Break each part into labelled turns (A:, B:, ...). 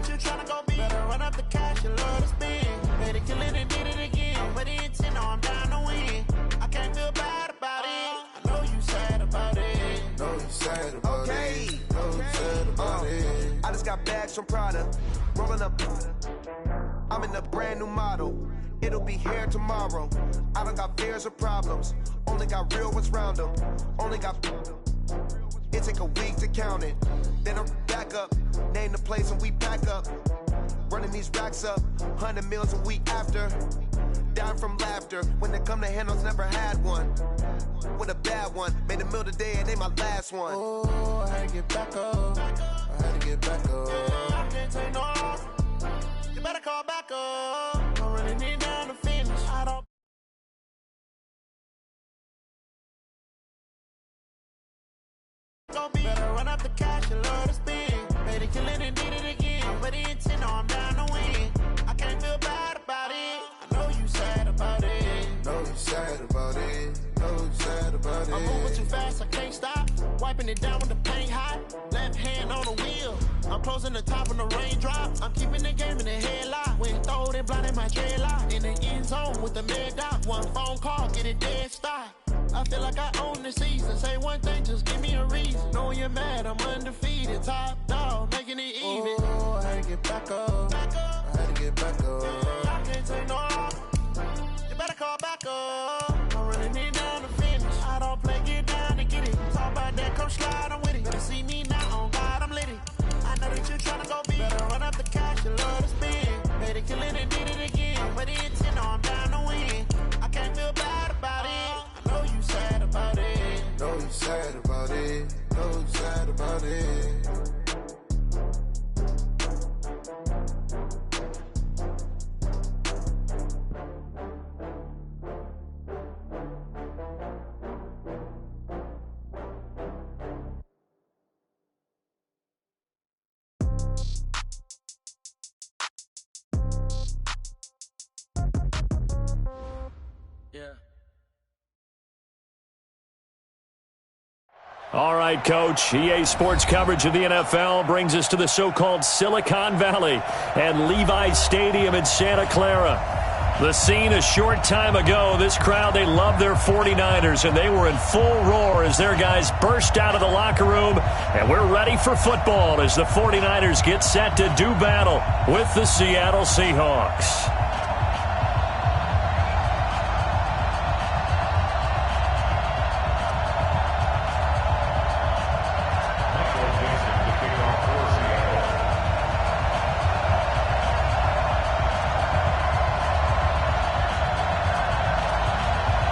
A: that you tryna go be. Better run up the cash, you love to spend. Better kill it and did it again. But the intent, no, I'm down to win. I can't feel bad about it. I know you sad about it.
B: Know you sad about it. Know you sad about it. I just got bags from Prada. Rolling up. I'm in a brand new model. It'll be here tomorrow. I don't got fears or problems. Only got real ones round them. Only got. It take a week to count it. Then I'm back up. Name the place and we back up. Running these racks up. 100 meals a week after. Down from laughter. When they come to handles, never had one. With a bad one. Made a meal today and they my last one.
A: Oh, I had to get back up. I had to get back up. I can't take no off. You better call back up. I'm running it down to finish. I don't. Better run up the cash, you love to spend. Better kill it and did it again. But the intent, no, I'm down to win. I can't feel bad about it. I know you sad about it.
B: Know you sad about it. Know you sad about it.
A: I'm moving too fast, I can't stop. Wiping it down with the paint hot. Left hand on the wheel. I'm closing the top when the raindrop. I'm keeping the game in the headlock. When throwed and blinded my dreadlock. In the end zone with the mid dot. One phone call, get it dead stop. I feel like I own the season. Say one thing, just give me a reason. Knowing you're mad, I'm undefeated. Top dog, making it even.
B: Oh, I had to get back up. I had to get back up.
A: I can't take no off. You better call back up. I'm running it down to finish. I don't play, get down to get it. Talk about that, come slide, I'm with it. Better see me now, on God, I'm lit it. I know that you're tryna go be. Better run up the cash, you love to spend. Better kill it and did it again. But the intent, no, I'm down to win. I can't feel bad about it. I know you sad about it.
B: Know you sad about it. Know you sad about it.
C: All right, Coach. EA Sports coverage of the NFL brings us to the so-called Silicon Valley and Levi's Stadium in Santa Clara. The scene a short time ago, this crowd, they love their 49ers, and they were in full roar as their guys burst out of the locker room. And we're ready for football as the 49ers get set to do battle with the Seattle Seahawks.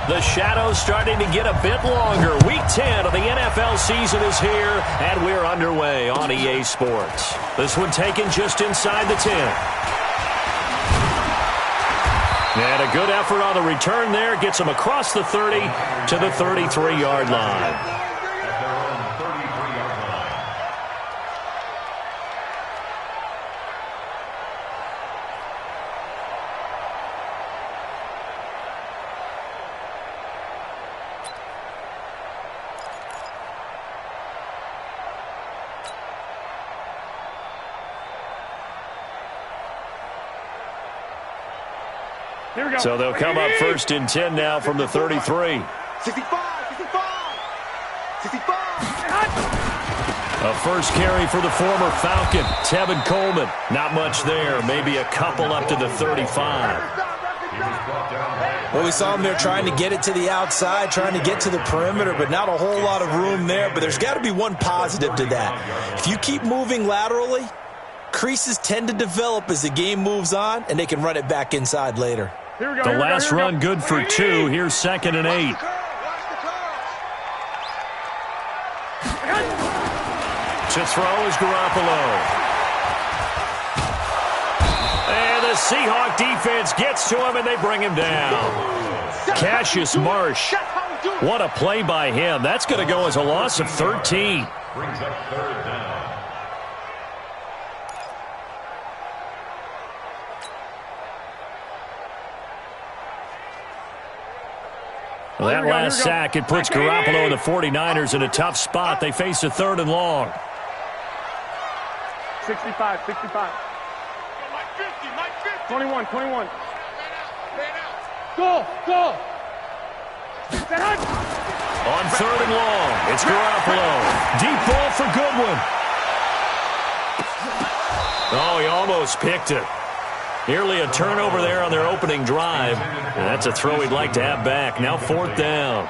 C: The shadow's starting to get a bit longer. Week 10 of the NFL season is here, and we're underway on EA Sports. This one taken just inside the 10. And a good effort on the return there. Gets him across the 30 to the 33-yard line. So they'll come up first and 10 now from the 33.
B: 65.
C: A first carry for the former Falcon, Tevin Coleman. Not much there, maybe a couple up to the 35.
D: Well, we saw him there trying to get it to the outside, trying to get to the perimeter, but not a whole lot of room there. But there's got to be one positive to that. If you keep moving laterally, creases tend to develop as the game moves on, and they can run it back inside later.
C: The last run good for 2. Here's 2nd and 8. To throw is Garoppolo. And the Seahawk defense gets to him, and they bring him down. Cassius Marsh. What a play by him. That's going to go as a loss of 13.
E: Brings up 3rd down.
C: Well, that last sack, it puts Garoppolo and the 49ers in a tough spot. They face a 3rd and long.
F: 65.
E: 21. Go!
C: On 3rd and long, it's Garoppolo. Deep ball for Goodwin. Oh, he almost picked it. Nearly a turnover there on their opening drive. And that's a throw he'd like to have back. Now 4th down.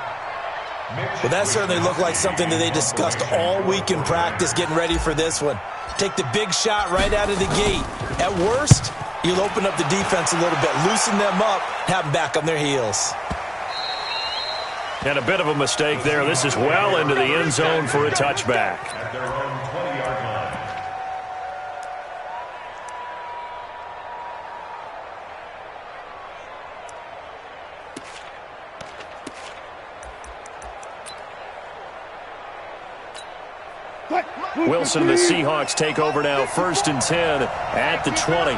D: Well, that certainly looked like something that they discussed all week in practice getting ready for this one. Take the big shot right out of the gate. At worst, you'll open up the defense a little bit, loosen them up, have them back on their heels.
C: And a bit of a mistake there. This is well into the end zone for a touchback.
F: At their own 20-yard line.
C: Wilson and the Seahawks take over now. 1st and 10 at the 20.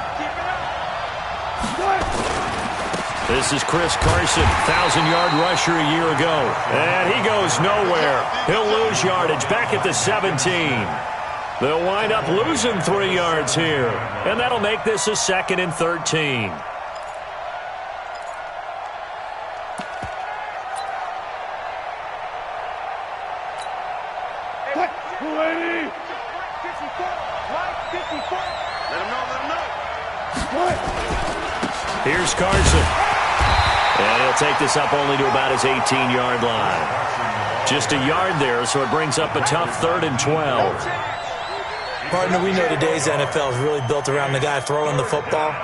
C: This is Chris Carson, 1,000-yard rusher a year ago. And he goes nowhere. He'll lose yardage back at the 17. They'll wind up losing 3 yards here. And that'll make this a 2nd and 13. Here's Carson. And he'll take this up only to about his 18-yard line. Just a yard there, so it brings up a tough 3rd and 12.
D: Partner, we know today's NFL is really built around the guy throwing the football.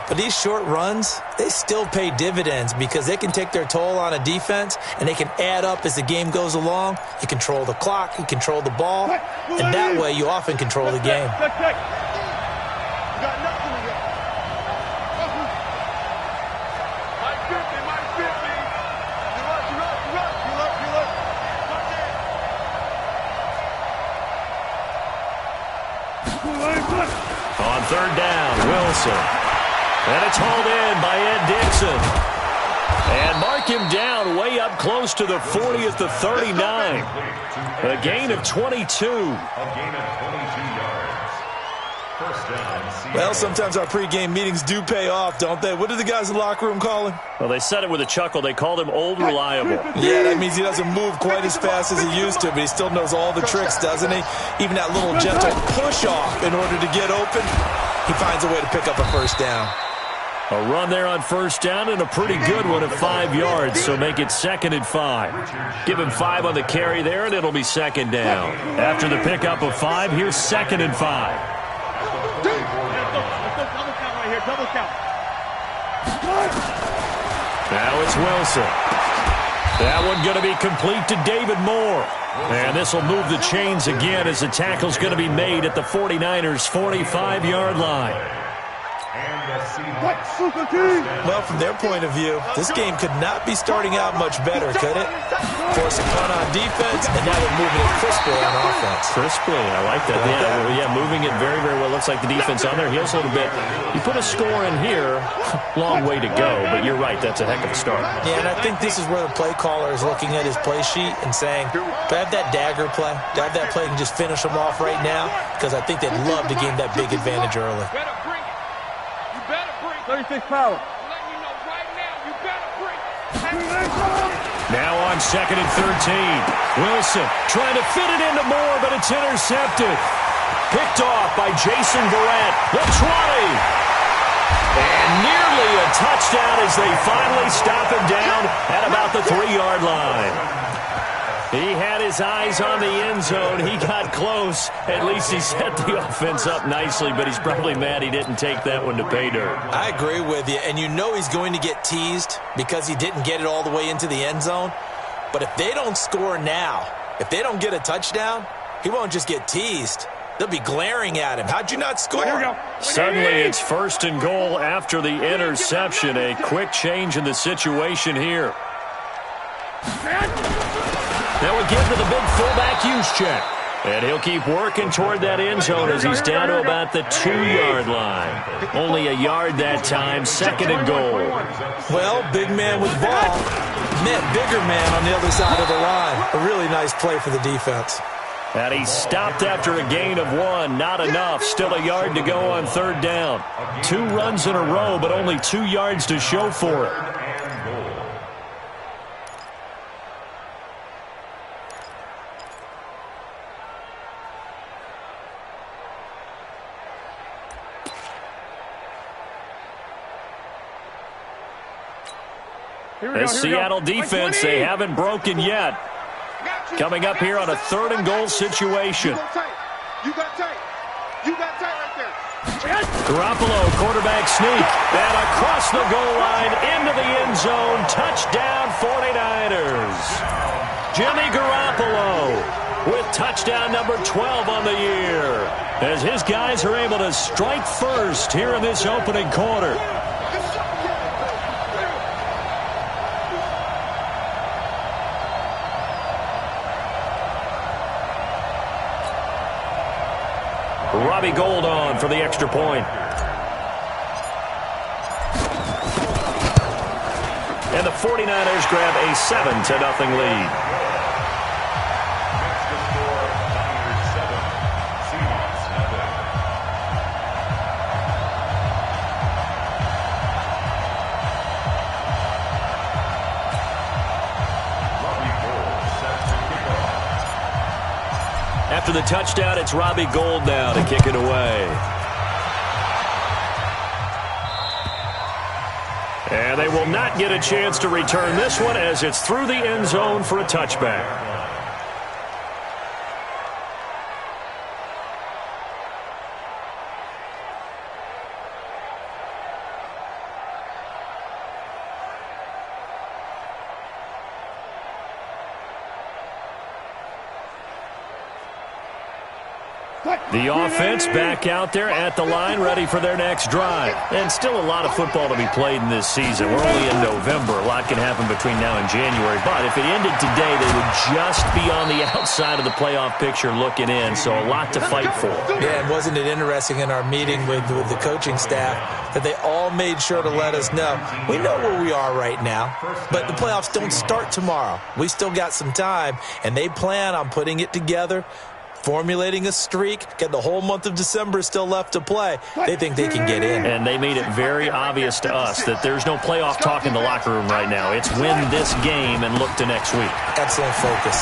D: But these short runs, they still pay dividends because they can take their toll on a defense and they can add up as the game goes along. You control the clock, you control the ball, and that way you often control the game.
C: On 3rd down, Wilson. And it's hauled in by Ed Dixon. And mark him down way up close to the 40 at the 39. A gain of 22.
D: Well, sometimes our pregame meetings do pay off, don't they? What do the guys in the locker room call him?
C: Well, they said it with a chuckle. They called him Old Reliable.
D: Yeah, that means he doesn't move quite as fast as he used to, but he still knows all the tricks, doesn't he? Even that little gentle push-off in order to get open, he finds a way to pick up a 1st down.
C: A run there on 1st down and a pretty good one at 5 yards, so make it 2nd and 5. Give him 5 on the carry there, and it'll be 2nd down. After the pickup of 5, here's 2nd and 5.
E: Double count.
C: Now it's Wilson. That one going to be complete to David Moore. And this will move the chains again as the tackle's going to be made at the 49ers' 45-yard line.
D: Well, from their point of view, this game could not be starting out much better, could it? Force a punt on defense, and now they're moving it crisply on offense.
C: Crisply, I like that. Yeah, moving it very, very well. Looks like the defense on their heels a little bit. You put a score in here, long way to go, but you're right, that's a heck of a start.
D: Yeah, and I think this is where the play caller is looking at his play sheet and saying, do I have that dagger play? Do I have that play and just finish them off right now? Because I think they'd love to gain that big advantage early.
E: 36 power.
C: Now on 2nd and 13. Wilson trying to fit it into Moore, but it's intercepted. Picked off by Jason Verrett. The 20. And nearly a touchdown as they finally stop him down at about the 3-yard line. He had his eyes on the end zone. He got close. At least he set the offense up nicely, but he's probably mad he didn't take that one to pay dirt.
D: I agree with you, and you know he's going to get teased because he didn't get it all the way into the end zone. But if they don't score now, if they don't get a touchdown, he won't just get teased. They'll be glaring at him. How'd you not score?
E: Here we go.
C: Suddenly it's 1st and goal after the interception. A quick change in the situation here. Now again to the big fullback use check. And he'll keep working toward that end zone as he's down to about the 2-yard line. Only a yard that time, 2nd and goal.
D: Well, big man with ball met bigger man on the other side of the line. A really nice play for the defense.
C: And he stopped after a gain of 1. Not enough. Still a yard to go on third down. 2 runs in a row, but only 2 yards to show for it. This Seattle defense, they haven't broken yet. Coming up here on a 3rd and goal situation.
E: You got tight right there.
C: Garoppolo, quarterback sneak. And across the goal line, into the end zone. Touchdown, 49ers. Jimmy Garoppolo with touchdown number 12 on the year. As his guys are able to strike first here in this opening quarter. Robbie Gould on for the extra point. And the 49ers grab a 7-0 lead. After the touchdown, it's Robbie Gould now to kick it away. And they will not get a chance to return this one as it's through the end zone for a touchback. The offense back out there at the line, ready for their next drive. And still a lot of football to be played in this season. We're only in November. A lot can happen between now and January. But if it ended today, they would just be on the outside of the playoff picture looking in. So a lot to fight for.
D: Yeah, and wasn't it interesting in our meeting with the coaching staff that they all made sure to let us know, we know where we are right now, but the playoffs don't start tomorrow. We still got some time, and they plan on putting it together, formulating a streak, getting the whole month of December still left to play. They think they can get in.
C: And they made it very obvious to us that there's no playoff talk in the locker room right now. It's win this game and look to next week.
D: Excellent focus.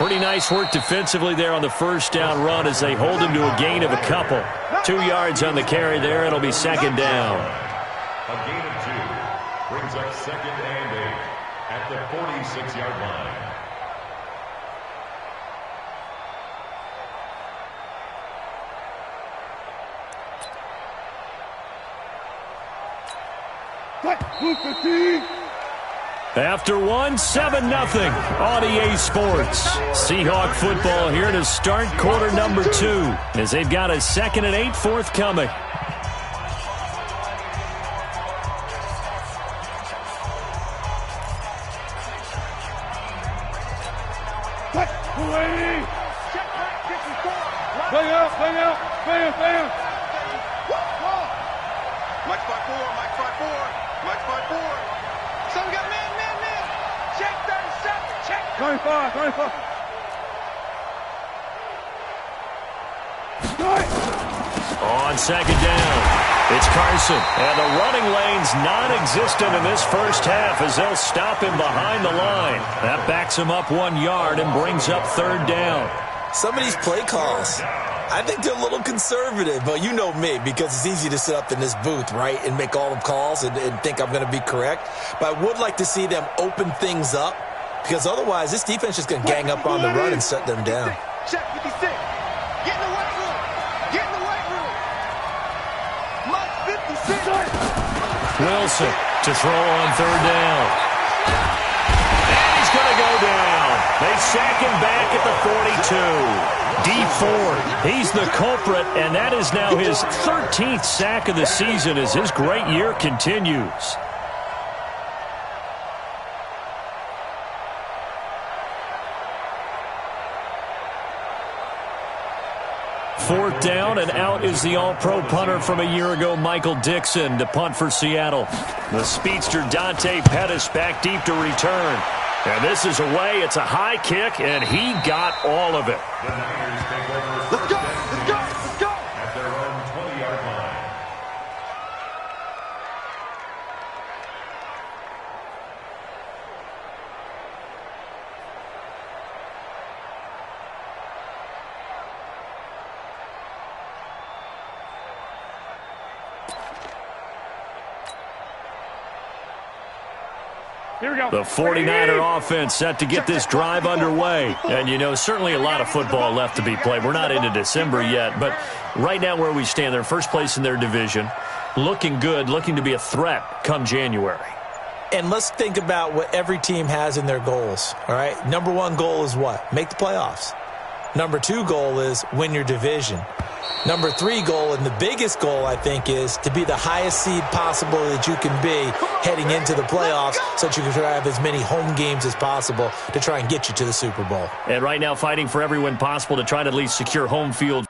C: Pretty nice work defensively there on the first down run as they hold him to a gain of a couple. 2 yards on the carry there. It'll be second down.
F: A gain of 2 brings up 2nd and 8 at the 46-yard line.
C: After one, 7-0 on EA Sports. Seahawk football here to start quarter number 2 as they've got a 2nd and 8 forthcoming.
E: Mike 5-4. Mike 5-4. Some got man. Check 37. Check 25.
C: On second down, it's Carson. And the running lane's non-existent in this first half as they'll stop him behind the line. That backs him up 1 yard and brings up third down.
D: Some of these play calls, I think they're a little conservative, but you know me, because it's easy to sit up in this booth, right, and make all the calls and think I'm going to be correct. But I would like to see them open things up, because otherwise this defense is going to gang up on the run and shut them down.
E: Check 56. Get in the weight room. Mike 56.
C: Wilson to throw on third down. And he's going to go down. They sack him back at the 42. Dee Ford, he's the culprit, and that is now his 13th sack of the season as his great year continues. Fourth down, and out is the all-pro punter from a year ago, Michael Dixon, to punt for Seattle. The speedster Dante Pettis back deep to return. And this is away. It's a high kick, and he got all of it.
F: The Niners take over.
E: Let's go, let's go, let's go.
F: At their own 20-yard line.
G: Here we go.
C: The 49er offense set to get this drive underway. And, you know, certainly a lot of football left to be played. We're not into December yet, but right now where we stand, they're first place in their division, looking good, looking to be a threat come January.
D: And let's think about what every team has in their goals, all right? Number one goal is what? Make the playoffs. Number two goal is win your division. Number three goal, and the biggest goal, I think, is to be the highest seed possible that you can be heading into the playoffs so that you can have as many home games as possible to try and get you to the Super Bowl.
C: And right now fighting for every win possible to try to at least secure home field.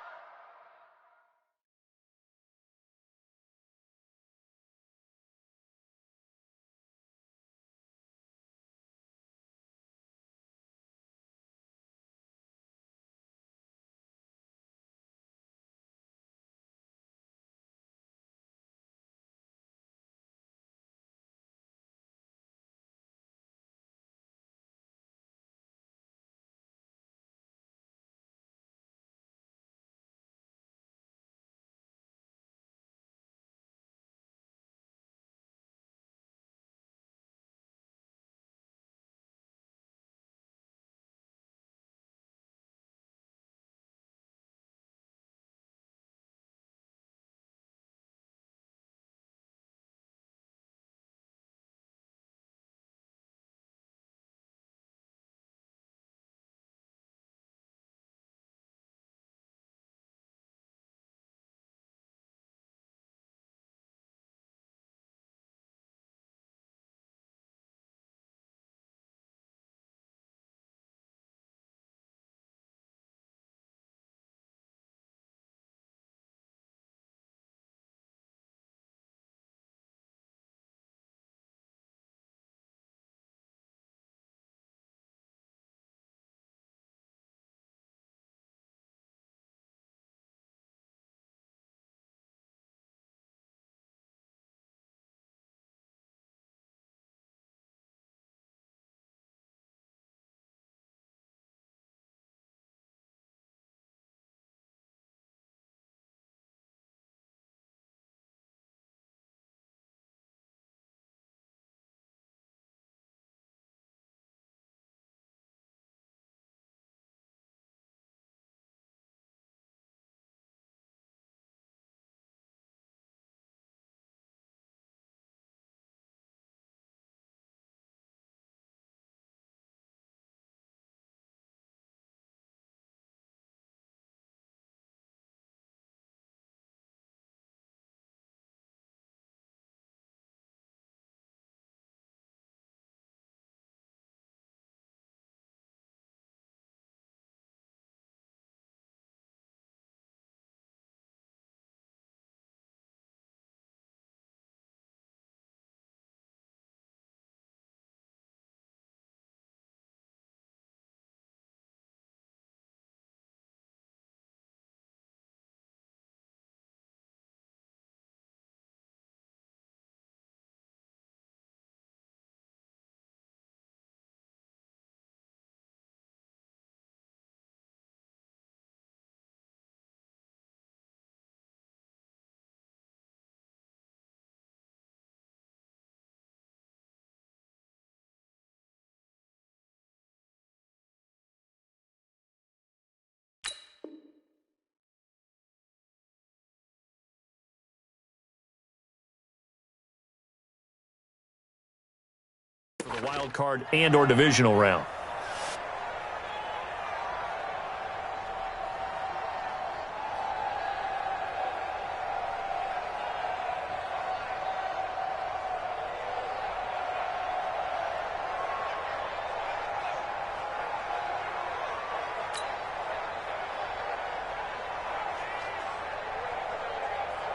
C: For the wild card and or divisional round.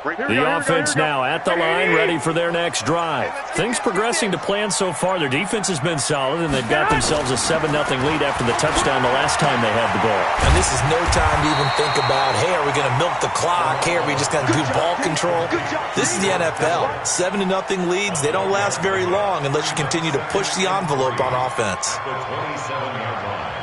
C: The offense now at the line, ready for their next drive. Things progressing to plan so far. Their defense has been solid, and they've got themselves a 7-0 lead after the touchdown the last time they had the ball.
D: And this is no time to even think about, hey, are we going to milk the clock? Hey, are we just going to do ball control? This is the NFL. 7-0 leads, they don't last very long unless you continue to push the envelope on offense.
F: The 27-yard line.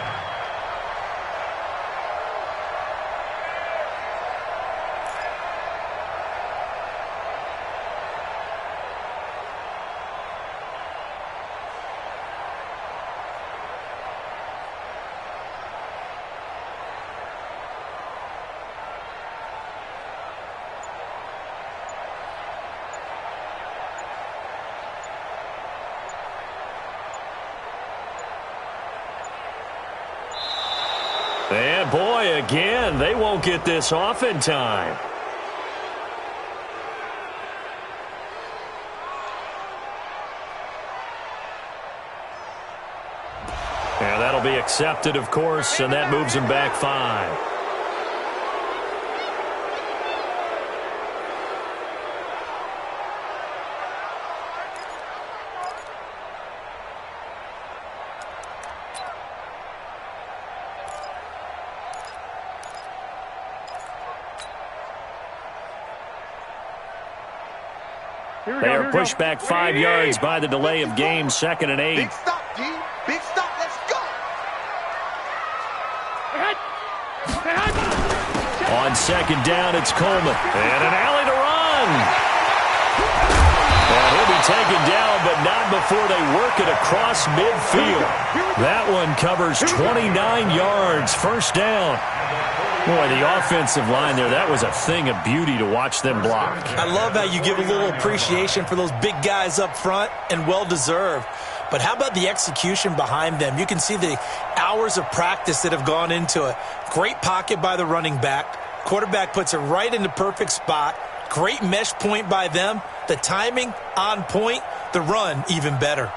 C: And boy, again, they won't get this off in time. And that'll be accepted, of course, and that moves them back 5. They are pushed back 5 yards by the delay of game, 2nd and 8.
E: Big stop, D. Big stop. Let's go.
C: On 2nd down, it's Coleman. And an alley to run. And he'll be taken down, but not before they work it across midfield. That one covers 29 yards, 1st down. Boy, the offensive line there, that was a thing of beauty to watch them block.
D: I love how you give a little appreciation for those big guys up front, and well-deserved. But how about the execution behind them? You can see the hours of practice that have gone into it. Great pocket by the running back. Quarterback puts it right in the perfect spot. Great mesh point by them. The timing on point. The run even better.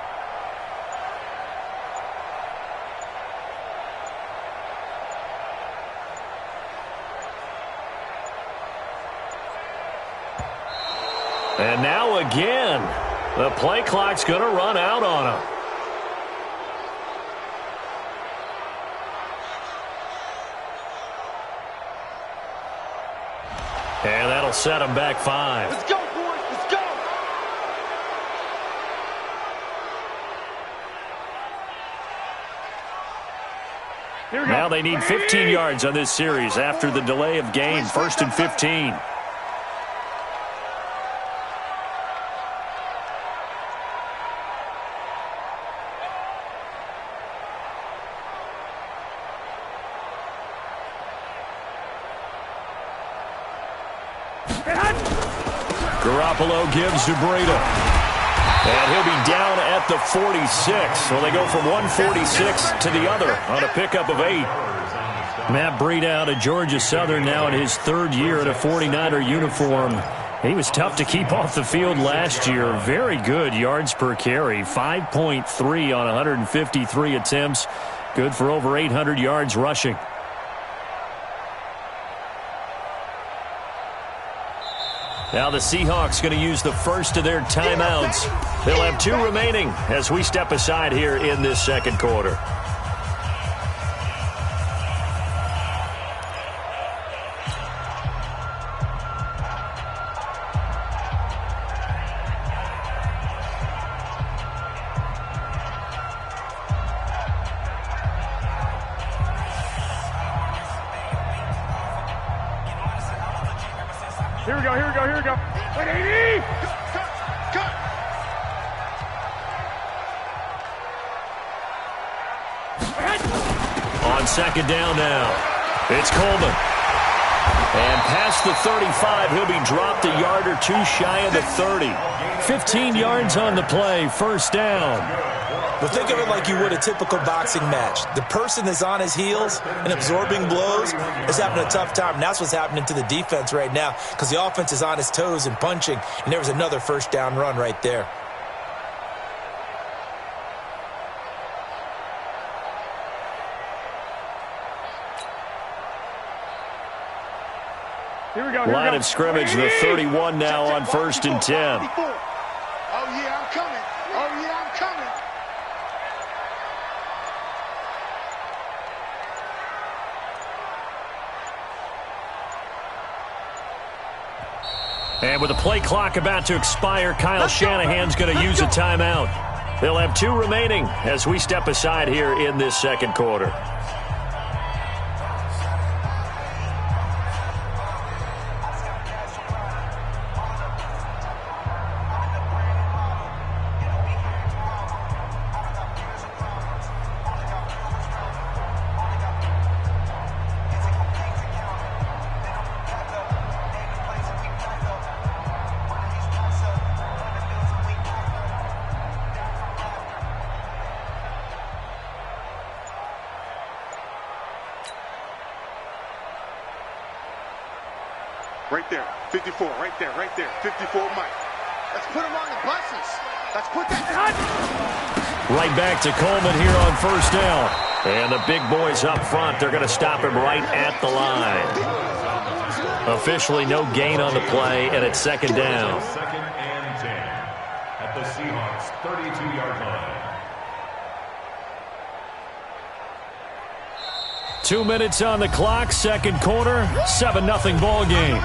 C: And now again, the play clock's going to run out on them. And that'll set them back 5.
E: Let's go, boys. Let's go.
C: Now they need 15 yards on this series after the delay of game, 1st and 15. Garoppolo gives to Breida. And he'll be down at the 46. Well, they go from 146 to the other on a pickup of 8. Matt Breida out of Georgia Southern now in his 3rd year in a 49er uniform. He was tough to keep off the field last year. Very good yards per carry. 5.3 on 153 attempts. Good for over 800 yards rushing. Now the Seahawks going to use the first of their timeouts. They'll have 2 remaining as we step aside here in this 2nd quarter.
E: Here we go. Wait, 80! Cut!
C: On 2nd down now, it's Coleman. And past the 35, he'll be dropped a yard or 2 shy of the 30. 15 yards on the play, 1st down.
D: But think of it like you would a typical boxing match. The person is on his heels and absorbing blows is having a tough time. And that's what's happening to the defense right now because the offense is on his toes and punching. And there was another 1st down run right there.
E: Here we go.
C: Line of scrimmage, the 31 now on 1st and 10.
E: Oh, yeah, I'm coming. Oh, yeah, I'm coming.
C: And with the play clock about to expire, Kyle Shanahan's going to use a timeout. They'll have 2 remaining as we step aside here in this second quarter.
E: Right there, 54, right there, 54, Mike. Let's put him on the buses. Let's put that.
C: Right back to Coleman here on 1st down. And the big boys up front, they're going to stop him right at the line. Officially no gain on the play, and it's 2nd down.
F: 2nd and 10 at the Seahawks 32-yard line.
C: 2 minutes on the clock, second quarter, 7-0 ball game.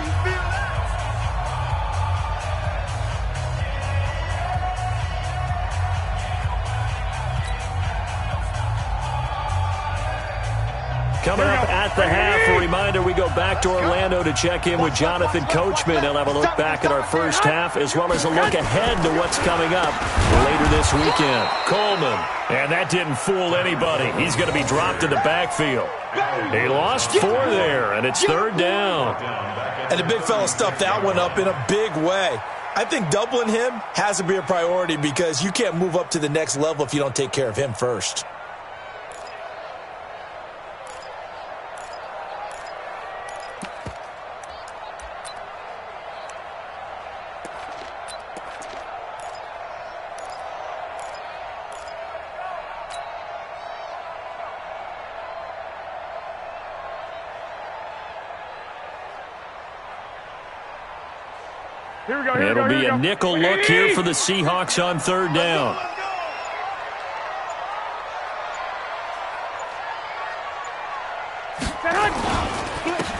C: Coming up at the half, a reminder, we go back to Orlando to check in with Jonathan Coachman. He'll have a look back at our first half as well as a look ahead to what's coming up later this weekend. Coleman, and that didn't fool anybody. He's going to be dropped in the backfield. He lost 4 there, and it's 3rd down.
D: And the big fella stuffed that one up in a big way. I think doubling him has to be a priority because you can't move up to the next level if you don't take care of him first.
E: Here we go,
C: It'll be a nickel look here for the Seahawks on 3rd down.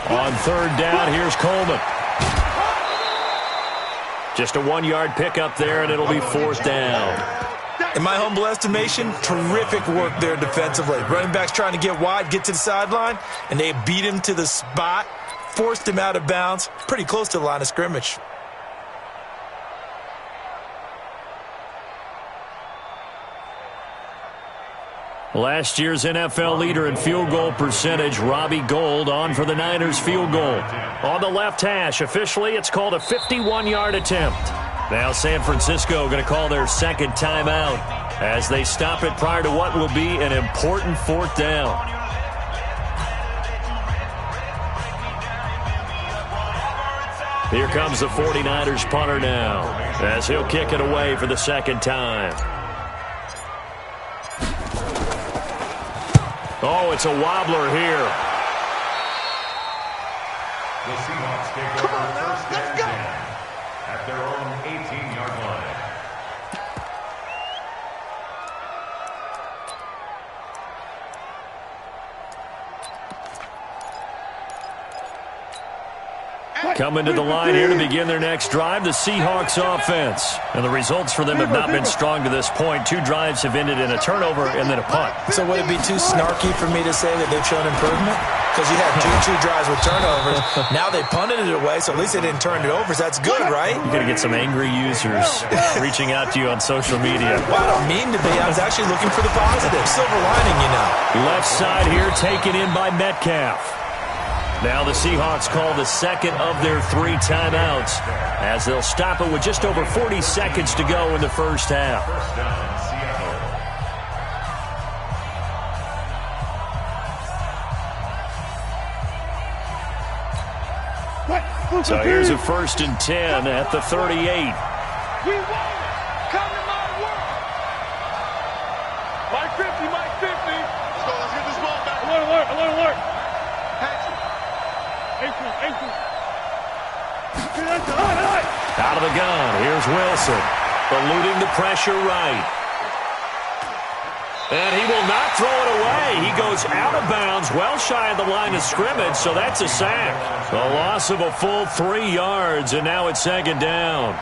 C: On 3rd down, here's Coleman. Just a 1-yard pickup there, and it'll be 4th down.
D: In my humble estimation, terrific work there defensively. Running backs trying to get wide, get to the sideline, and they beat him to the spot, forced him out of bounds, pretty close to the line of scrimmage.
C: Last year's NFL leader in field goal percentage, Robbie Gould, on for the Niners field goal. On the left hash, officially it's called a 51-yard attempt. Now San Francisco going to call their 2nd timeout as they stop it prior to what will be an important 4th down. Here comes the 49ers punter now as he'll kick it away for the 2nd time. Oh, it's a wobbler here.
F: The Seahawks take over 1st and 10 at their own 18-yard line.
C: Coming to the line here to begin their next drive, the Seahawks offense. And the results for them have not been strong to this point. 2 drives have ended in a turnover and then a punt.
D: So would it be too snarky for me to say that they've shown improvement? Because you had two drives with turnovers. Now they punted it away, so at least they didn't turn it over. So that's good, right?
C: You're going to get some angry users reaching out to you on social media.
D: Well, I don't mean to be. I was actually looking for the positive. Silver lining, you know.
C: Left side here taken in by Metcalf. Now the Seahawks call the 2nd of their 3 timeouts as they'll stop it with just over 40 seconds to go in the first half.
F: First down, Seattle.
C: So here's a 1st and 10 at the 38.
E: We won. Come to my world. Mike 50, Mike 50. Let's go. Let's get this ball back. Alert. 18.
C: Wilson, eluding the pressure right. And he will not throw it away. He goes out of bounds, well shy of the line of scrimmage, so that's a sack. A loss of a full 3 yards, and now it's second down.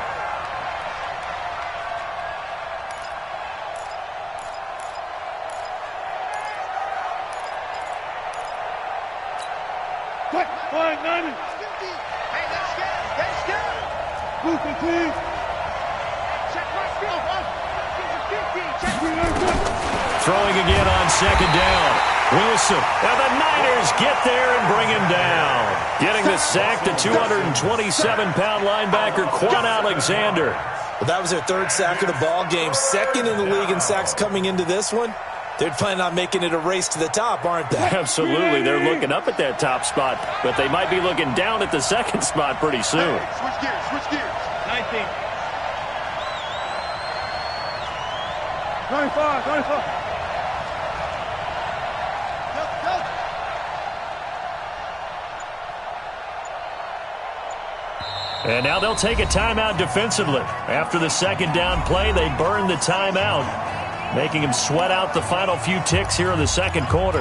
C: Throwing again on second down. Wilson, and the Niners get there and bring him down. Getting the sack, the 227-pound linebacker, Quan Alexander.
D: Well, that was their 3rd sack of the ball game. 2nd in the league in sacks coming into this one. They're planning on making it a race to the top, aren't they?
C: Absolutely. They're looking up at that top spot, but they might be looking down at the 2nd spot pretty soon.
E: Switch gears, switch gears.
G: 19. 95.
C: And now they'll take a timeout defensively. After the second down play, they burn the timeout, making him sweat out the final few ticks here in the second quarter.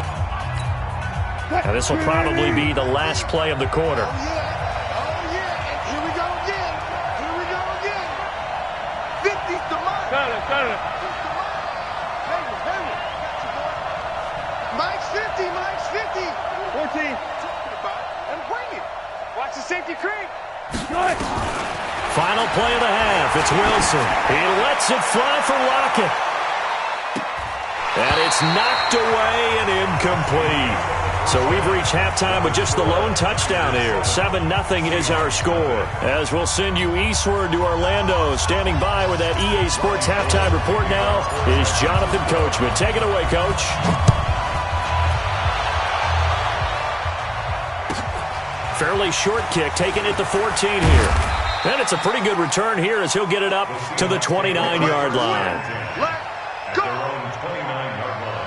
C: Now this will probably be the last play of the quarter.
E: Here we go again. 50's the mark.
G: Got it.
E: Mike's 50.
G: 14.
E: And bring it.
G: Watch the safety creep.
C: Final play of the half. It's Wilson. He lets it fly for Lockett. And it's knocked away and incomplete. So we've reached halftime with just the lone touchdown here. 7-0 is our score. As we'll send you eastward to Orlando. Standing by with that EA Sports halftime report now is Jonathan Coachman. Take it away, Coach. Fairly short kick, taken at the 14 here. And it's a pretty good return here as he'll get it up to the 29-yard line.
F: At their own 29-yard line.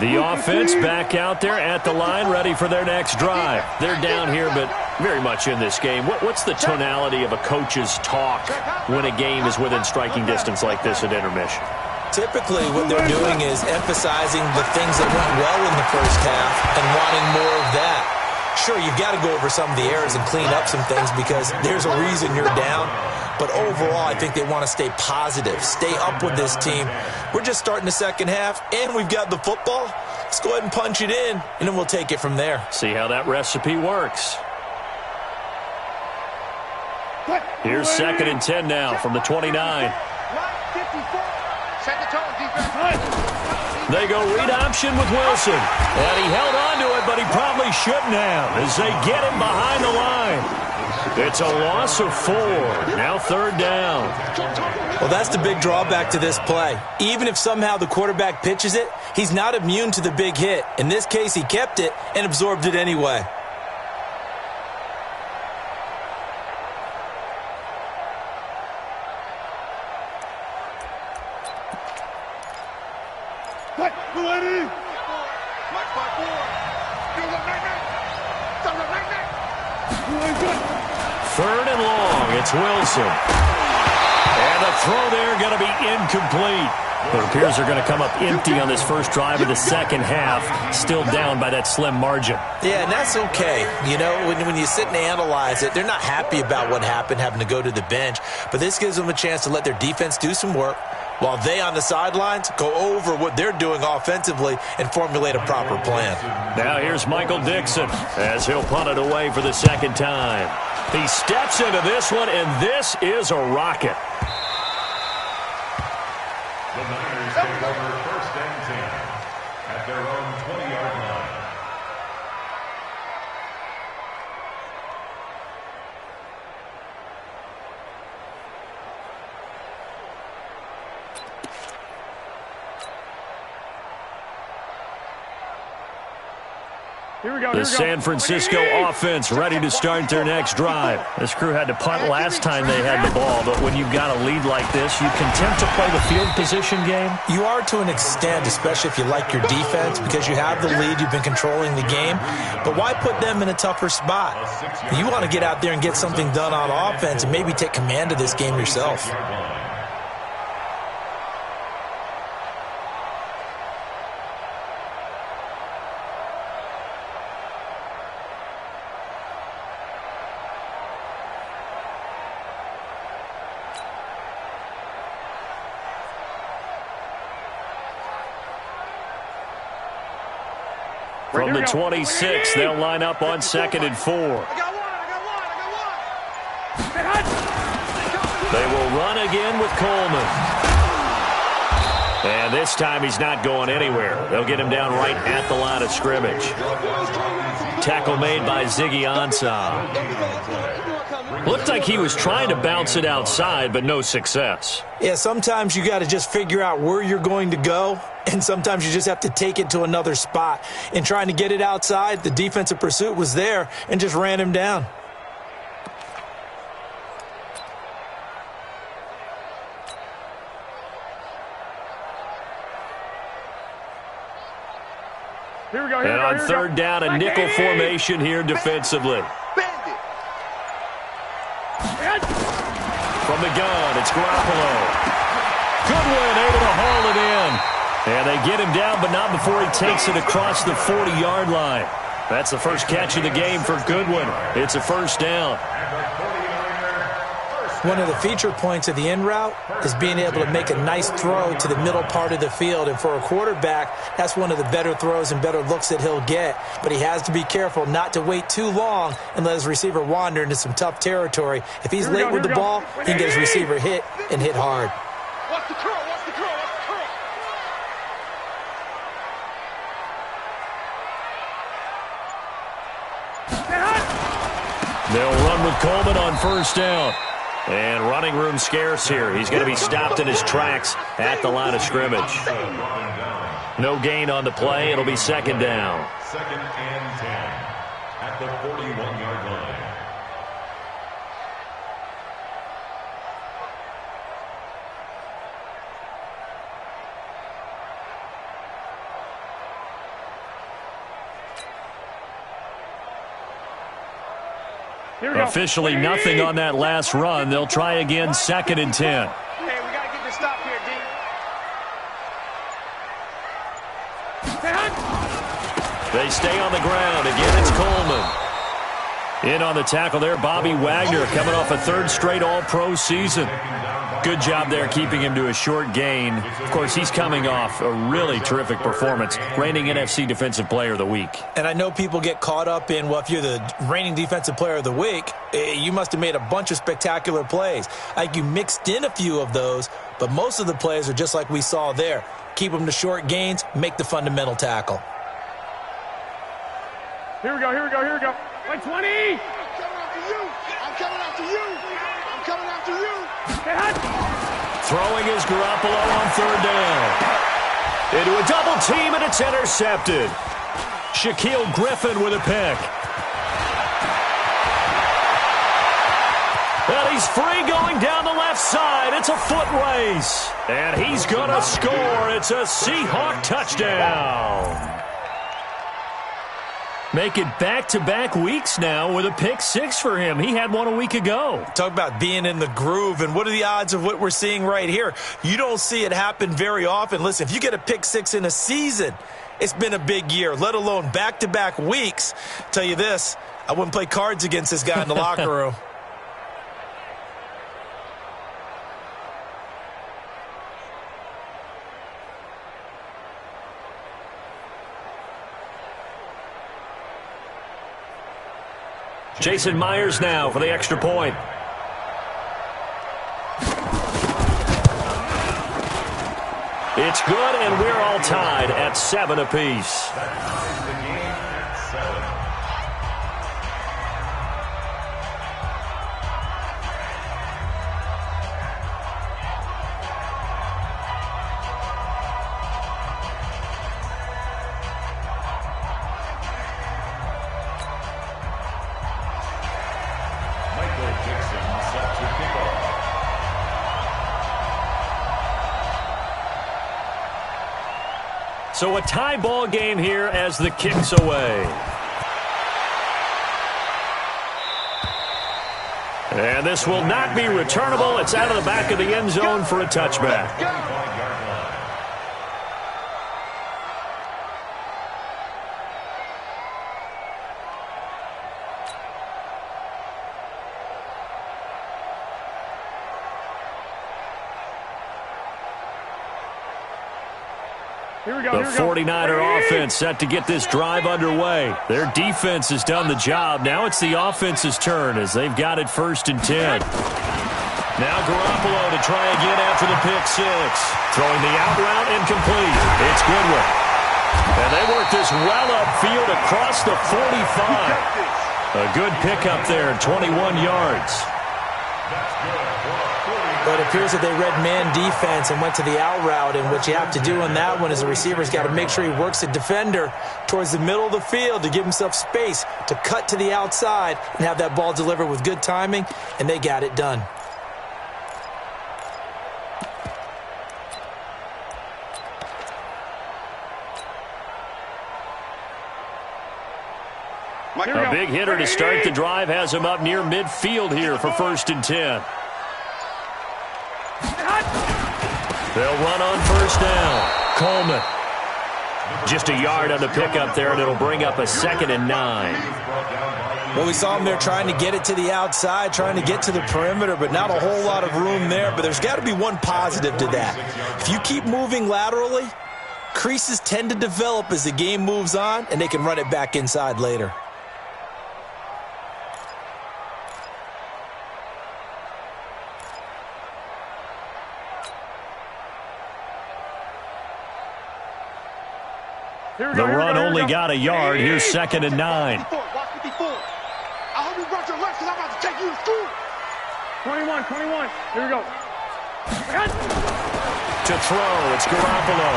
C: The offense back out there at the line, ready for their next drive. They're down here, but very much in this game. What's the tonality of a coach's talk when a game is within striking distance like this at intermission?
D: Typically, what they're doing is emphasizing the things that went well in the first half and wanting more of that. Sure, you've got to go over some of the errors and clean up some things because there's a reason you're down. But overall, I think they want to stay positive, stay up with this team. We're just starting the second half, and we've got the football. Let's go ahead and punch it in, and then we'll take it from there.
C: See how that recipe works. Here's 2nd and 10 now from the 29.
E: Set the tone, defense.
C: They go read option with Wilson. And he held on to it, but he probably shouldn't have as they get him behind the line. It's a loss of 4. Now 3rd down.
D: Well, that's the big drawback to this play. Even if somehow the quarterback pitches it, he's not immune to the big hit. In this case, he kept it and absorbed it anyway.
C: Third and long, it's Wilson. And the throw there going to be incomplete. It appears they're going to come up empty on this first drive of the second half, still down by that slim margin.
D: Yeah, and that's okay. You know, when you sit and analyze it, they're not happy about what happened, having to go to the bench. But this gives them a chance to let their defense do some work while they on the sidelines go over what they're doing offensively and formulate a proper plan.
C: Now here's Michael Dixon as he'll punt it away for the second time. He steps into this one, and this is a rocket.
F: The Niners take over 1st and 10 at their own 20-yard line.
C: The San Francisco offense ready to start their next drive. This crew had to punt last time they had the ball, but when you've got a lead like this, you content to play the field position game?
D: You are to an extent, especially if you like your defense, because you have the lead, you've been controlling the game. But why put them in a tougher spot? You want to get out there and get something done on offense and maybe take command of this game yourself.
C: From the 26, they'll line up on 2nd and 4. They will run again with Coleman. And this time he's not going anywhere. They'll get him down right at the line of scrimmage. Tackle made by Ziggy Ansah. Looked like he was trying to bounce it outside, but no success.
D: Yeah, sometimes you got to just figure out where you're going to go, and sometimes you just have to take it to another spot. In trying to get it outside, the defensive pursuit was there and just ran him down.
C: And on 3rd down, a nickel formation here defensively. From the gun, it's Garoppolo. Goodwin able to haul it in. And they get him down, but not before he takes it across the 40-yard line. That's the first catch of the game for Goodwin. It's a first down.
D: One of the feature points of the in route is being able to make a nice throw to the middle part of the field. And for a quarterback, that's one of the better throws and better looks that he'll get. But he has to be careful not to wait too long and let his receiver wander into some tough territory. If he's late with the ball, he can get his receiver hit and hit hard.
G: Watch the curl, watch the curl, watch the curl.
C: They'll run with Coleman on first down. And running room scarce here. He's going to be stopped in his tracks at the line of scrimmage. No gain on the play. It'll be 2nd down.
F: 2nd and 10 at the 41-yard line.
C: Officially nothing on that last run. They'll try again 2nd and 10.
G: Hey, we got to get this stop here, D.
C: They stay on the ground. Again, it's Coleman. In on the tackle there, Bobby Wagner, coming off a 3rd straight All-Pro season. Good job there keeping him to a short gain. Of course, he's coming off a really terrific performance, reigning NFC Defensive Player of the Week.
D: And I know people get caught up in, well, if you're the reigning Defensive Player of the Week, you must have made a bunch of spectacular plays. Like you mixed in a few of those, but most of the plays are just like we saw there. Keep them to short gains, make the fundamental tackle.
G: Here we go, here we go, here we go. Like 20!
E: I'm coming after you! I'm coming after you!
C: Throwing is Garoppolo on 3rd down. Into a double team, and it's intercepted. Shaquille Griffin with a pick. And he's free going down the left side. It's a foot race. And he's going to score. It's a Seahawk touchdown. Make it back-to-back weeks now with a pick 6 for him. He had one a week ago.
D: Talk about being in the groove, and what are the odds of what we're seeing right here? You don't see it happen very often. Listen, if you get a pick 6 in a season, it's been a big year, let alone back-to-back weeks. I'll tell you this, I wouldn't play cards against this guy in the locker room.
C: Jason Myers now for the extra point. It's good, and we're all tied at 7 apiece. So a tie ball game here as the kick's away. And this will not be returnable. It's out of the back of the end zone for a touchback. The 49er offense set to get this drive underway. Their defense has done the job. Now it's the offense's turn as they've got it 1st and 10. Now Garoppolo to try again after the pick six. Throwing the out route incomplete. It's Goodwin. And they work this well upfield across the 45. A good pickup there, 21 yards.
D: But it appears that they read man defense and went to the out route, and what you have to do on that one is the receiver's got to make sure he works the defender towards the middle of the field to give himself space to cut to the outside and have that ball delivered with good timing, and they got it done.
C: A big hitter to start the drive has him up near midfield here for 1st and 10. They'll run on 1st down. Coleman. Just a yard on the pickup there, and it'll bring up a 2nd and 9.
D: Well, we saw them there trying to get it to the outside, trying to get to the perimeter, but not a whole lot of room there. But there's got to be one positive to that. If you keep moving laterally, creases tend to develop as the game moves on, and they can run it back inside later.
C: The run only got a yard. Here's 2nd and 9.
E: Watch 54. I hope you brought your lunch because I'm about to take you to school.
G: 21. Here we go.
C: To throw, it's Garoppolo.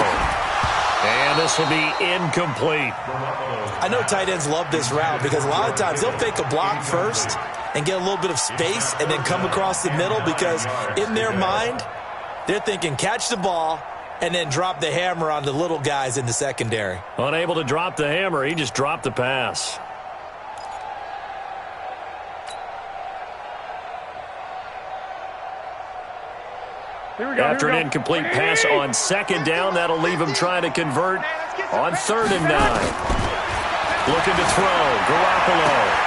C: And this will be incomplete.
D: I know tight ends love this route because a lot of times they'll fake a block first and get a little bit of space and then come across the middle because in their mind, they're thinking catch the ball and then drop the hammer on the little guys in the secondary.
C: Unable to drop the hammer, he just dropped the pass. After an incomplete pass on 2nd down, that'll leave him trying to convert on 3rd and 9. Looking to throw, Garoppolo.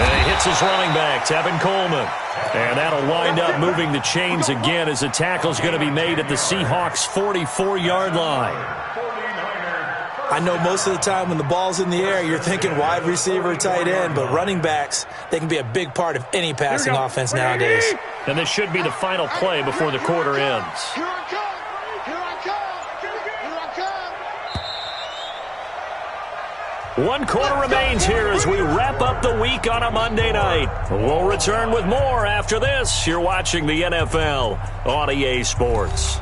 C: And he hits his running back, Tevin Coleman. And that'll wind up moving the chains again as the tackle's going to be made at the Seahawks' 44-yard line.
D: I know most of the time when the ball's in the air, you're thinking wide receiver, tight end, but running backs, they can be a big part of any passing offense nowadays.
C: And this should be the final play before the quarter ends.
E: Here I come. Here I come. Here I come.
C: 1 quarter remains here as we wrap up the week on a Monday night. We'll return with more after this. You're watching the NFL on EA Sports.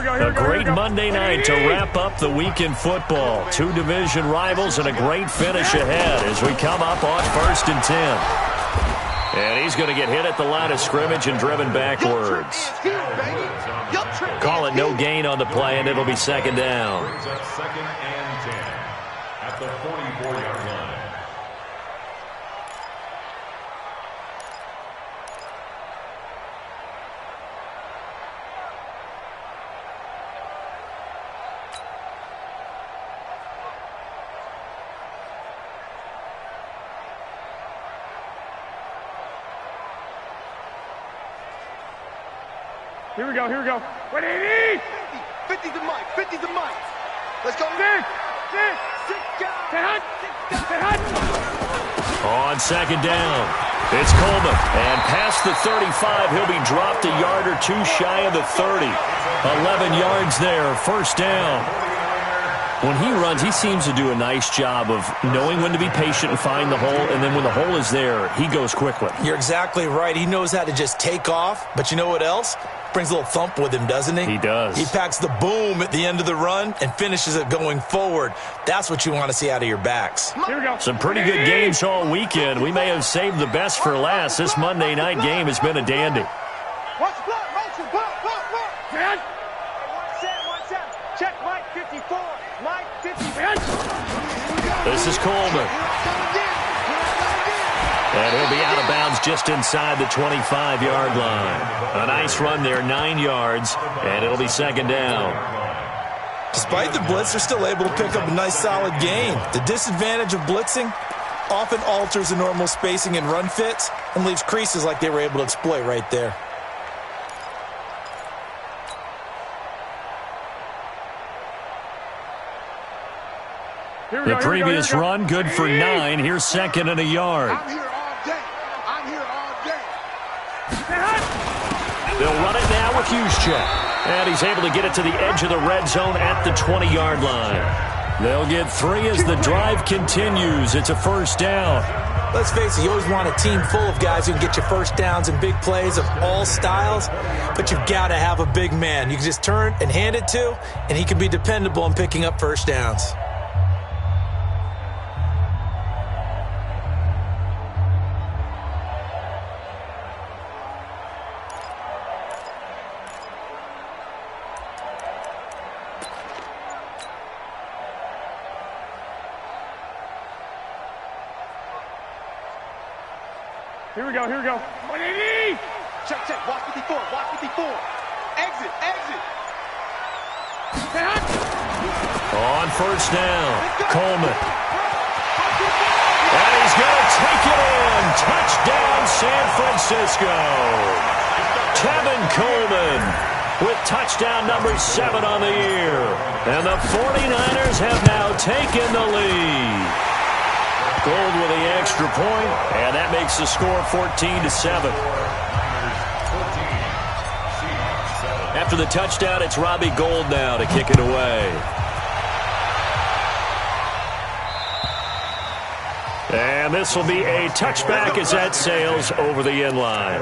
C: A great Monday night to wrap up the week in football. 2 division rivals and a great finish ahead as we come up on 1st and 10. And he's going to get hit at the line of scrimmage and driven backwards. Call it no gain on the play, and it'll be 2nd down.
F: 2nd and 10 at the 44-yard line.
G: Here we go. What do you need?
E: 50 to Mike. 50 to Mike. Let's go.
C: On 2nd down, it's Coleman. And past the 35, he'll be dropped a yard or 2 shy of the 30. 11 yards there, 1st down. When he runs, he seems to do a nice job of knowing when to be patient and find the hole, and then when the hole is there, he goes quickly.
D: You're exactly right. He knows how to just take off, but you know what else? Brings a little thump with him, doesn't he?
C: He does.
D: He packs the boom at the end of the run and finishes it going forward. That's what you want to see out of your backs.
G: Here we go.
C: Some pretty good games all weekend. We may have saved the best for last. This Monday night game has been a dandy.
E: Watch block, motion, block.
G: Stand.
E: One set. Check Mike 54. Mike 54.
G: Stand.
C: This is Coleman. And he'll be out of bounds just inside the 25-yard line. A nice run there, 9 yards, and it'll be second down.
D: Despite the blitz, they're still able to pick up a nice, solid gain. The disadvantage of blitzing often alters the normal spacing and run fits and leaves creases like they were able to exploit right there.
C: The previous run, good for 9. Here's second and a yard.
E: I'm here all day.
C: They'll run it now with Juszczyk. And he's able to get it to the edge of the red zone at the 20-yard line. They'll get 3 as the drive continues. It's a first down.
D: Let's face it, you always want a team full of guys who can get you first downs and big plays of all styles, but you've got to have a big man you can just turn and hand it to, and he can be dependable in picking up first downs.
G: Here we go. 180.
E: Check. Watch 54. Exit.
C: On first down, Coleman. And he's going to take it in. Touchdown, San Francisco. Tevin Coleman with touchdown number 7 on the year. And the 49ers have now taken the lead. Gold with the extra point, and that makes the score 14-7. After the touchdown, it's Robbie Gould now to kick it away. And this will be a touchback as that sails over the end line.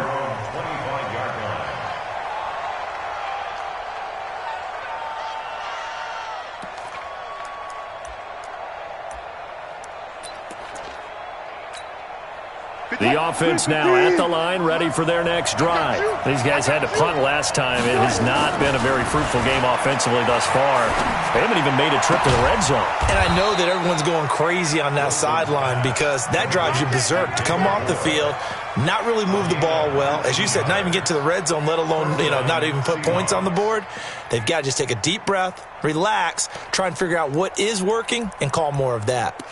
C: The offense now at the line, ready for their next drive. These guys had to punt last time. It has not been a very fruitful game offensively thus far. They haven't even made a trip to the red zone. And I know that everyone's going crazy on that sideline because that drives you berserk to come off the field, not really move the ball well. As you said, not even get to the red zone, let alone, not even put points on the board. They've got to just take a deep breath, relax, try and figure out what is working, and call more of that.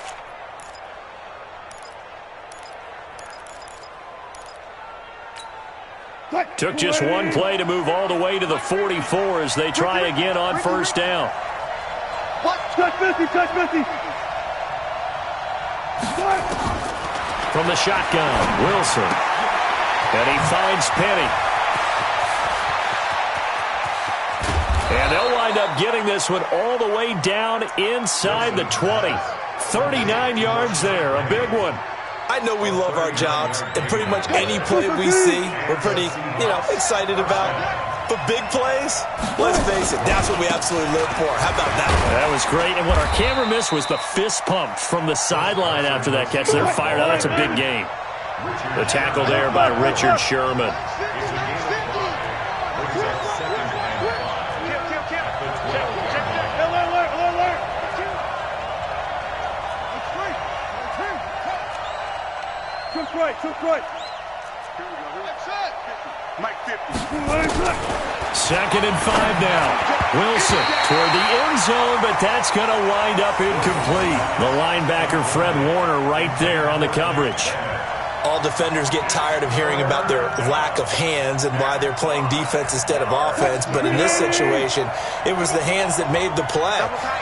C: Took just one play to move all the way to the 44 as they try again on first down.
G: Touch Missy.
C: From the shotgun, Wilson. And he finds Penny. And they'll wind up getting this one all the way down inside the 20. 39 yards there, a big one.
D: I know we love our jobs, and pretty much any play we see, we're pretty, excited about. But big plays, let's face it, that's what we absolutely live for. How about that one?
C: That was great, and what our camera missed was the fist pump from the sideline after that catch. They're fired out. That's a big game. The tackle there by Richard Sherman.
G: Right.
E: Mike 50.
C: Second and 5 now. Wilson toward the end zone, but that's going to wind up incomplete. The linebacker, Fred Warner, right there on the coverage.
D: All defenders get tired of hearing about their lack of hands and why they're playing defense instead of offense, but in this situation, it was the hands that made the play.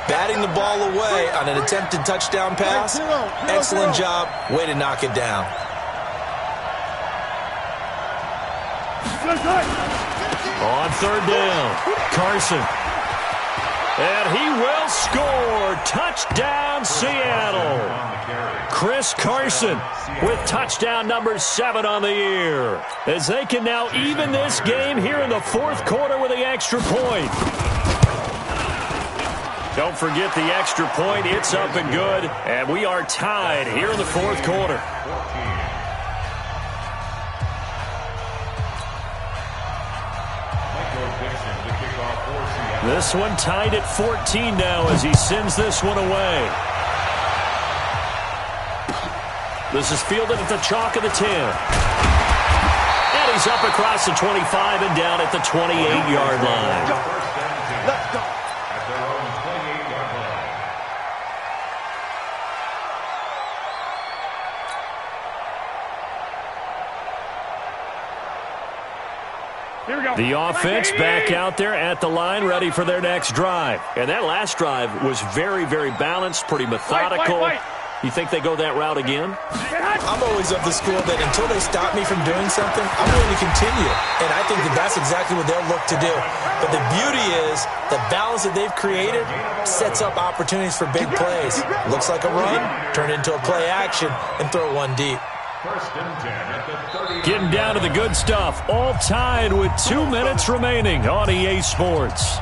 D: Batting the ball away on an attempted touchdown pass, excellent job, way to knock it down.
C: On third down, Carson. And he will score. Touchdown, Seattle. Chris Carson with touchdown number 7 on the year. As they can now even this game here in the fourth quarter with the extra point. Don't forget the extra point. It's up and good. And we are tied here in the fourth quarter. This one tied at 14 now as he sends this one away. This is fielded at the chalk of the 10. And he's up across the 25 and down at the 28-yard line.
F: Let's go. At their own 28-yard line.
G: Here we go.
C: The offense back out there at the line, ready for their next drive. And that last drive was very, very balanced, pretty methodical. You think they go that route again?
D: I'm always of the school that until they stop me from doing something, I'm going to continue. And I think that that's exactly what they'll look to do. But the beauty is the balance that they've created sets up opportunities for big plays. Looks like a run, turn into a play action, and throw one deep.
F: First and 10 at the 30.
C: Getting down to the good stuff. All tied with 2 minutes remaining on EA Sports.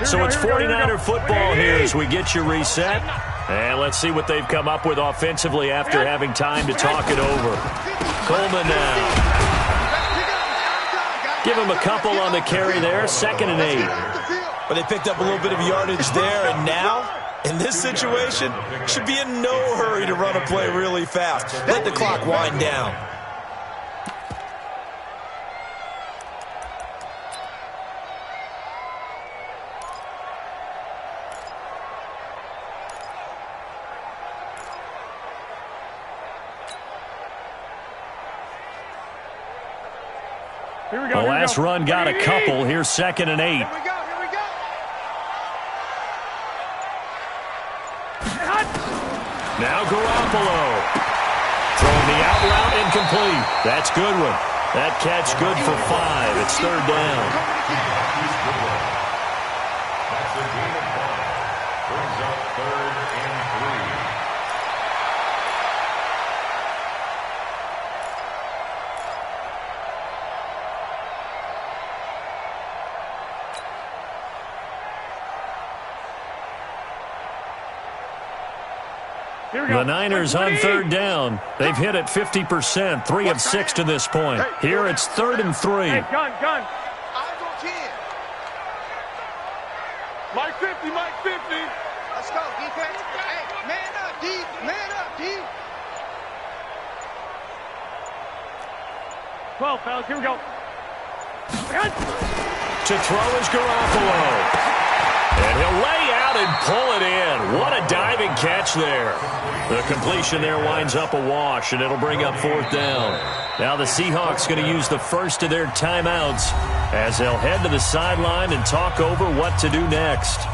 C: So it's 49er football here as we get you reset. And let's see what they've come up with offensively after having time to talk it over. Coleman now. Give him a couple on the carry there. 2nd and 8.
D: But they picked up a little bit of yardage there, and now, in this situation, should be in no hurry to run a play really fast. Let the clock wind down.
C: The last run got a couple. Here's 2nd and 8. Now Garoppolo. Throwing the out route incomplete. That's Goodwin. That catch good for 5. It's 3rd down.
F: That's a gain of 5. Brings up 3rd and 3.
C: The Niners on 3rd down. They've hit it 50%, 3 of 6 to this point. Here it's 3rd and 3.
G: Hey, gun.
E: Eyes on 10.
G: Mike 50.
E: Let's go, defense. Hey, man up, D. Man up, D.
G: 12, fellas. Here we go.
C: To throw is Garoppolo. And he'll lay out and pull it in. What a diving catch there. The completion there winds up a wash, and it'll bring up 4th down. Now the Seahawks going to use the first of their timeouts as they'll head to the sideline and talk over what to do next.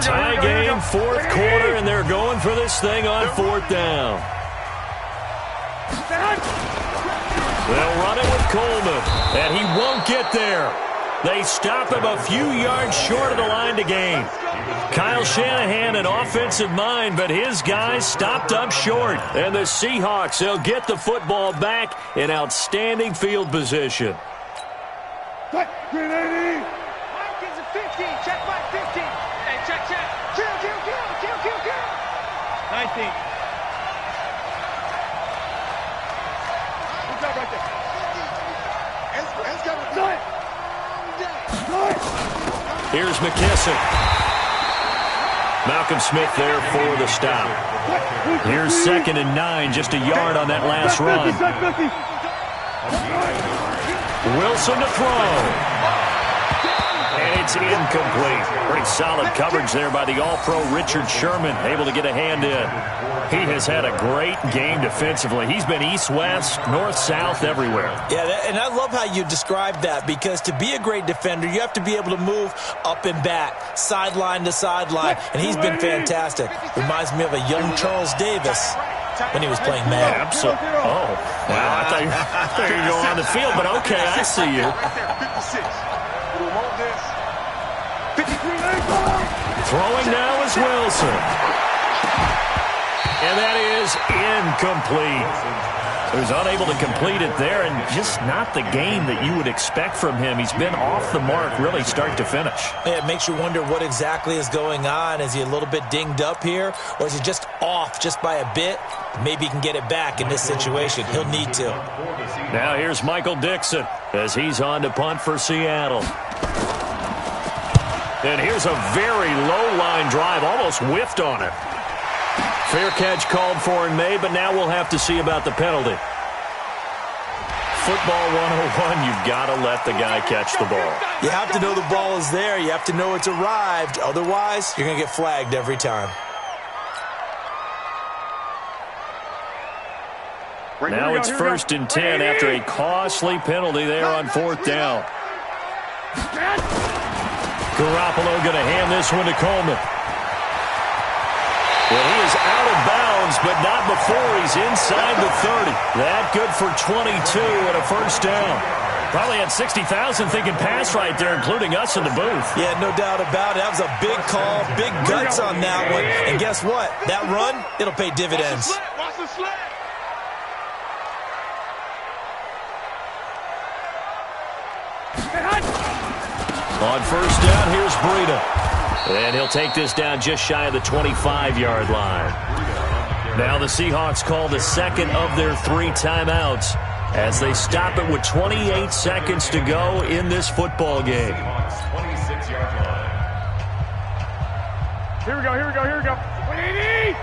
C: Tie game, 4th quarter, and they're going for this thing on 4th down. They'll run it with Coleman, and he won't get there. They stop him a few yards short of the line to gain. Kyle Shanahan, an offensive mind, but his guys stopped up short. And the Seahawks, they'll get the football back in outstanding field position.
G: Mike
E: is a 50. Check Mike 50. Hey, check. Kill.
G: 19. Good job right there.
C: Here's McKissick. Malcolm Smith there for the stop. Here's 2nd and 9, just a yard on that last run. Wilson to throw. And It's incomplete. Pretty solid coverage there by the All-Pro Richard Sherman, able to get a hand in. He has had a great game defensively. He's been east-west, north-south, everywhere.
D: Yeah, and I love how you described that, because to be a great defender, you have to be able to move up and back, sideline to sideline, and he's been fantastic. Reminds me of a young Charles Davis when he was playing Madden.
C: Absolutely. Oh, wow. I thought you were going on the field, but okay, I see you.
E: 56.
C: Throwing now is Wilson. And that is incomplete. He was unable to complete it there, and just not the game that you would expect from him. He's been off the mark really start to finish.
D: Yeah, it makes you wonder what exactly is going on. Is he a little bit dinged up here, or is he just off just by a bit? Maybe he can get it back in this situation. He'll need to.
C: Now here's Michael Dixon as he's on to punt for Seattle. And here's a very low-line drive, almost whiffed on it. Fair catch called for and made, but now we'll have to see about the penalty. Football 101, you've got to let the guy catch the ball.
D: You have to know the ball is there. You have to know it's arrived. Otherwise, you're going to get flagged every time.
C: Now it's 1st and 10 after a costly penalty there on 4th down. Garoppolo going to hand this one to Coleman. Well, he is out of bounds, but not before he's inside the 30. That good for 22 and a 1st down. Probably had 60,000 thinking pass right there, including us in the booth.
D: Yeah, no doubt about it. That was a big call, big guts on that one. And guess what? That run, it'll pay dividends.
E: Watch the sled.
C: On 1st down, here's Breida. And he'll take this down just shy of the 25-yard line. Now the Seahawks call the second of their 3 timeouts as they stop it with 28 seconds to go in this football game.
F: 26-yard line.
G: Here we go. 180!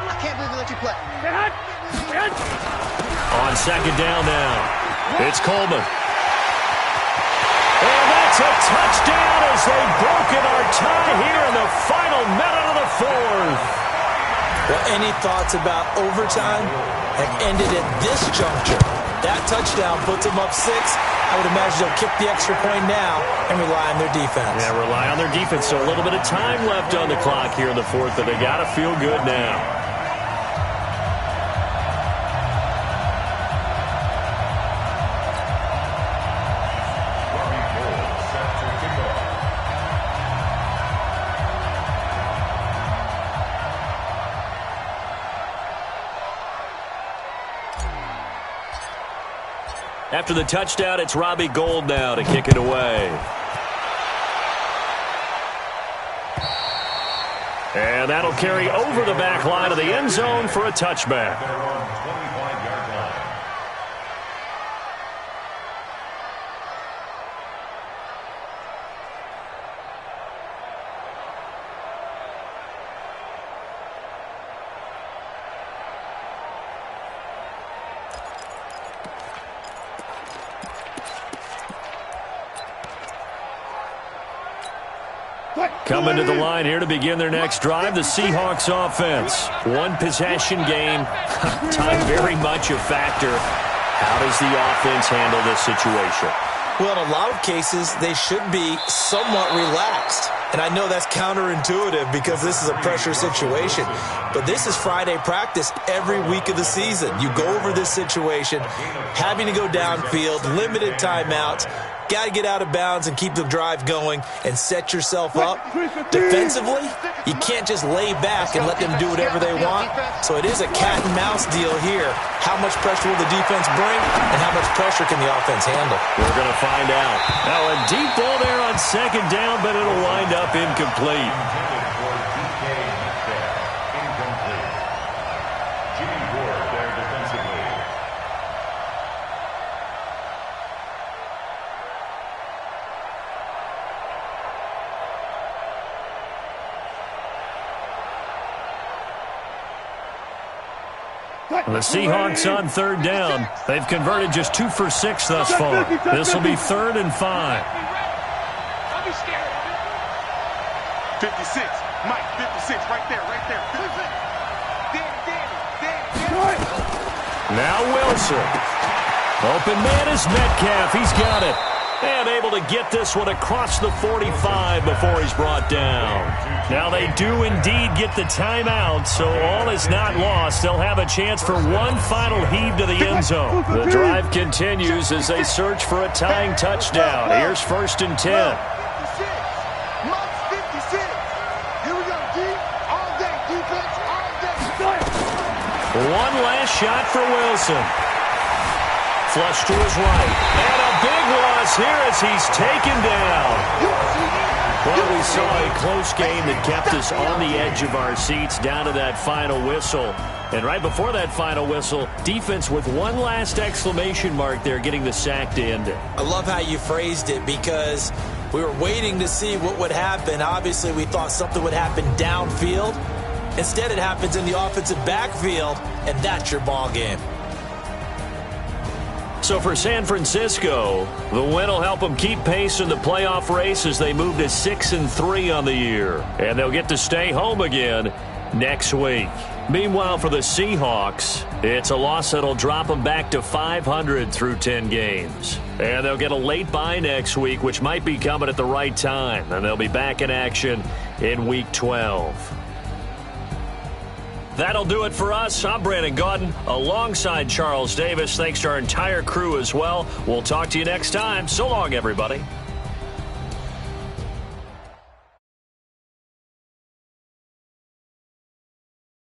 H: I can't believe they let you play.
C: On 2nd down now, it's Coleman. And that's a touchdown as they've broken our tie here in the final minute of the 4th.
D: Well, any thoughts about overtime have ended at this juncture? That touchdown puts them up 6. I would imagine they'll kick the extra point now and rely on their defense.
C: Yeah, rely on their defense. So a little bit of time left on the clock here in the 4th, but they got to feel good now. After the touchdown, it's Robbie Gould now to kick it away. And that'll carry over the back line of the end zone for a touchback. Coming to the line here to begin their next drive, the Seahawks offense. 1 possession game. Time very much a factor. How does the offense handle this situation?
D: Well, in a lot of cases, they should be somewhat relaxed. And I know that's counterintuitive because this is a pressure situation. But this is Friday practice every week of the season. You go over this situation, having to go downfield, limited timeouts. Got to get out of bounds and keep the drive going and set yourself up. Defensively, you can't just lay back and let them do whatever they want. So it is a cat and mouse deal here. How much pressure will the defense bring and how much pressure can the offense handle?
C: We're going to find out. Now a deep ball there on 2nd down, but it'll wind up incomplete. The Seahawks on third down. They've converted just 2 for 6 thus far. This will be 3rd and 5.
E: 56. Mike, 56. Right there, right there. 56.
C: Now Wilson. Open man is Metcalf. He's got it. And able to get this one across the 45 before he's brought down. Now they do indeed get the timeout, so all is not lost. They'll have a chance for one final heave to the end zone. The drive continues as they search for a tying touchdown. Here's 1st and 10. One last shot for Wilson. Flush to his right. And a big loss here as he's taken down. Well, we saw a close game that kept us on the edge of our seats down to that final whistle. And right before that final whistle, defense with one last exclamation mark there getting the sack to end it.
D: I love how you phrased it because we were waiting to see what would happen. Obviously, we thought something would happen downfield. Instead, it happens in the offensive backfield, and that's your ball game.
C: So for San Francisco, the win will help them keep pace in the playoff race as they move to 6-3 on the year. And they'll get to stay home again next week. Meanwhile, for the Seahawks, it's a loss that'll drop them back to 500 through 10 games. And they'll get a late bye next week, which might be coming at the right time. And they'll be back in action in Week 12. That'll do it for us. I'm Brandon Gaudin alongside Charles Davis. Thanks to our entire crew as well. We'll talk to you next time. So long, everybody.